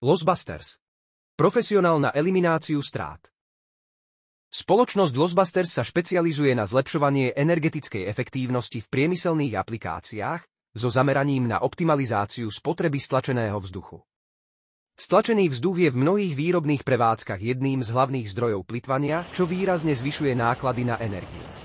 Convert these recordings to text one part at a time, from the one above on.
Lossbusters. Profesionál na elimináciu strát. Spoločnosť Lossbusters sa špecializuje na zlepšovanie energetickej efektívnosti v priemyselných aplikáciách so zameraním na optimalizáciu spotreby stlačeného vzduchu. Stlačený vzduch je v mnohých výrobných prevádzkach jedným z hlavných zdrojov plytvania, čo výrazne zvyšuje náklady na energiu.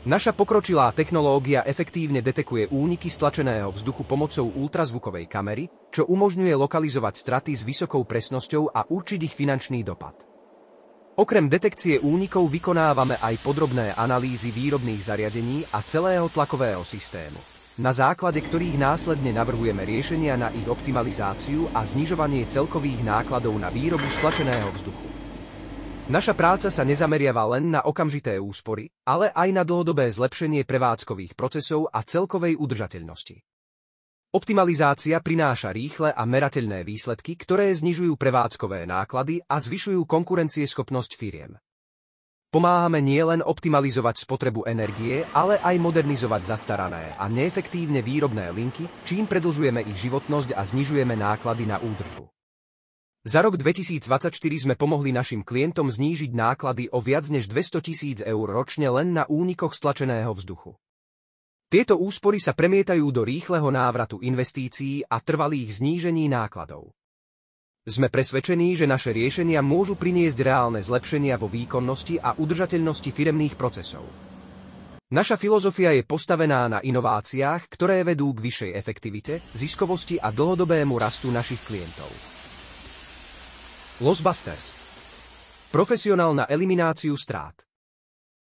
Naša pokročilá technológia efektívne detekuje úniky stlačeného vzduchu pomocou ultrazvukovej kamery, čo umožňuje lokalizovať straty s vysokou presnosťou a určiť ich finančný dopad. Okrem detekcie únikov vykonávame aj podrobné analýzy výrobných zariadení a celého tlakového systému, na základe ktorých následne navrhujeme riešenia na ich optimalizáciu a znižovanie celkových nákladov na výrobu stlačeného vzduchu. Naša práca sa nezameriava len na okamžité úspory, ale aj na dlhodobé zlepšenie prevádzkových procesov a celkovej udržateľnosti. Optimalizácia prináša rýchle a merateľné výsledky, ktoré znižujú prevádzkové náklady a zvyšujú konkurencieschopnosť firiem. Pomáhame nielen optimalizovať spotrebu energie, ale aj modernizovať zastarané a neefektívne výrobné linky, čím predĺžujeme ich životnosť a znižujeme náklady na údržbu. Za rok 2024 sme pomohli našim klientom znížiť náklady o viac než 200 000 eur ročne len na únikoch stlačeného vzduchu. Tieto úspory sa premietajú do rýchleho návratu investícií a trvalých znížení nákladov. Sme presvedčení, že naše riešenia môžu priniesť reálne zlepšenia vo výkonnosti a udržateľnosti firemných procesov. Naša filozofia je postavená na inováciách, ktoré vedú k vyššej efektivite, ziskovosti a dlhodobému rastu našich klientov. Lossbusters. Profesionál na elimináciu strát.